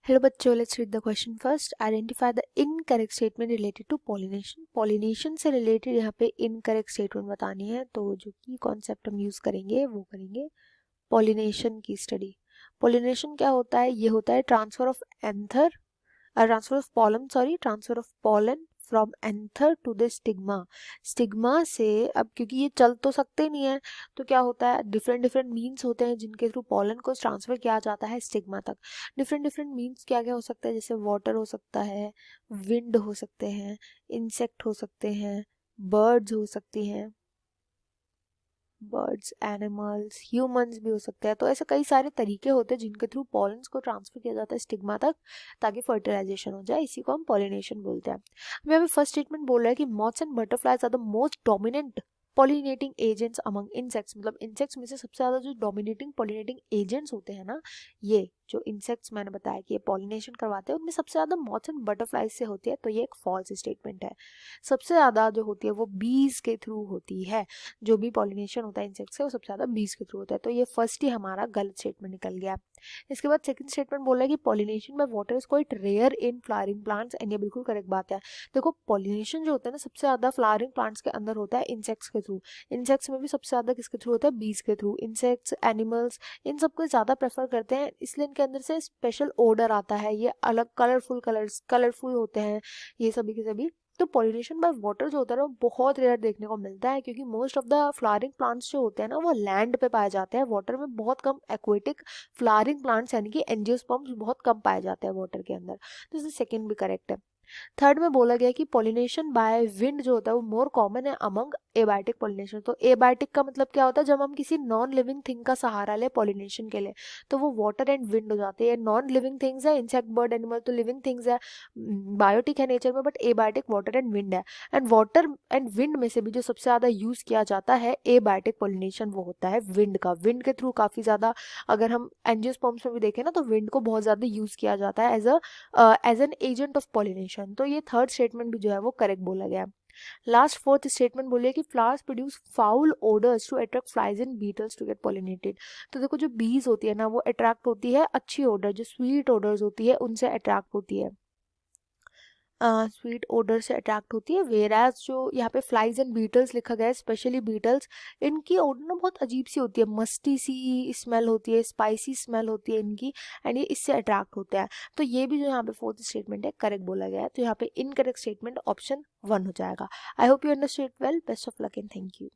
Hello बच्चों, let's read the question first. Identify the incorrect statement related to pollination. Pollination से related यहाँ पे incorrect statement बतानी है, तो जो की कॉन्सेप्ट हम यूज करेंगे वो करेंगे पॉलिनेशन की स्टडी. पॉलिनेशन क्या होता है? ये होता है transfer of anther, transfer of pollen, sorry, transfer of pollen from anther to the stigma. Stigma से, अब क्योंकि ये चल तो सकते नहीं है, तो क्या होता है, डिफरेंट डिफरेंट मीन्स होते हैं जिनके थ्रू पॉलन को ट्रांसफर किया जाता है स्टिग्मा तक. डिफरेंट डिफरेंट मीन्स क्या क्या हो सकता है? जैसे वाटर हो सकता है, विंड हो सकते हैं, इंसेक्ट हो सकते हैं, बर्ड्स हो सकती हैं, बर्ड्स, एनिमल्स, ह्यूमंस भी हो सकते हैं. तो ऐसे कई सारे तरीके होते हैं जिनके थ्रू पॉलन्स को ट्रांसफर किया जाता है स्टिग्मा तक, ताकि फर्टिलाइजेशन हो जाए. इसी को हम पॉलिनेशन बोलते हैं. अब यहाँ पे फर्स्ट स्टेटमेंट बोल रहा है कि moths and butterflies are the most dominant pollinating agents among insects. मतलब इंसेक्ट्स में से सबसे ज्यादा जो डोमिनेटिंग पॉलिनेटिंग एजेंट्स होते हैं ना, ये जो इंसेक्ट्स मैंने बताया कि ये पॉलिनेशन करवाते हैं, उनमें सबसे ज्यादा मॉथ्स एंड बटरफ्लाइज से होती है. तो ये एक फॉल्स स्टेटमेंट है. सबसे ज्यादा जो होती है वो बीज के थ्रू होती है. जो भी पॉलिनेशन होता है इंसेक्ट्स से, वो सबसे ज्यादा बीज के थ्रू होता है. तो ये फर्स्ट ही हमारा गलत स्टेटमेंट निकल गया. इसके बाद सेकंड स्टेटमेंट बोला है कि pollination by water is quite rare in flowering plants. And ये बिल्कुल करेक्ट बात है. देखो, पॉलिनेशन जो होता है ना, सबसे ज्यादा फ्लावरिंग प्लांट्स के अंदर होता है इंसेक्ट्स के थ्रू. इंसेक्ट्स में भी सबसे ज्यादा किसके थ्रू होता है? बीज के थ्रू. इंसेक्ट्स, एनिमल्स, इन सबको ज्यादा प्रेफर करते हैं, इसलिए इनके अंदर से स्पेशल ओडर आता है. ये अलग कलरफुल होते हैं ये सभी के सभी. तो पॉलिनेशन बाय वाटर जो होता है ना, वो बहुत रेयर देखने को मिलता है, क्योंकि most of the flowering plants जो होते हैं ना, वो लैंड पे पाए जाते हैं. वाटर में बहुत कम एक्वेटिक फ्लावरिंग प्लांट्स यानी कि एंजियोस्पर्म्स बहुत कम पाए जाते हैं वाटर के अंदर. तो इससे सेकंड भी करेक्ट है. थर्ड में बोला गया कि पॉलिनेशन बाय विंड जो होता है वो मोर कॉमन है अमंग एबायोटिक पॉलिनेशन. तो एबायोटिक का मतलब क्या होता है? जब हम किसी नॉन लिविंग थिंग का सहारा ले पॉलिनेशन के लिए, तो वो वाटर एंड विंड हो जाते हैं. नॉन लिविंग थिंग्स है, इंसेक्ट, बर्ड, एनिमल तो लिविंग थिंग्स है, बायोटिक है नेचर में, but abiotic water and wind है. एंड वाटर एंड विंड में से भी जो सबसे ज्यादा यूज किया जाता है एबायोटिक पॉलिनेशन, वो होता है विंड का. विंड के थ्रू काफी ज्यादा, अगर हम एंजियोस्पर्म्स में भी देखें ना, तो विंड को बहुत ज्यादा यूज किया जाता है as an agent of pollination. तो ये थर्ड स्टेटमेंट भी जो है वो करेक्ट बोला गया. लास्ट फोर्थ स्टेटमेंट बोलिए कि flowers produce foul odours to attract flies and beetles to get pollinated. तो देखो, जो बीज होती है ना, वो अट्रैक्ट होती है अच्छी ओडर, जो स्वीट ओडर्स होती है उनसे अट्रैक्ट होती है, स्वीट ओडर से अट्रैक्ट होती है. वेराज जो यहाँ पे फ्लाइज एंड बीटल्स लिखा गया है, स्पेशली बीटल्स, इनकी ओडर ना बहुत अजीब सी होती है, मस्टी सी स्मेल होती है, स्पाइसी स्मेल होती है इनकी, एंड ये इससे अट्रैक्ट होते हैं. तो ये भी जो यहाँ पे फोर्थ स्टेटमेंट है करेक्ट बोला गया है. तो यहाँ पे इनकरेक्ट स्टेटमेंट ऑप्शन 1 हो जाएगा. I hope you understand well. Best of luck and thank you.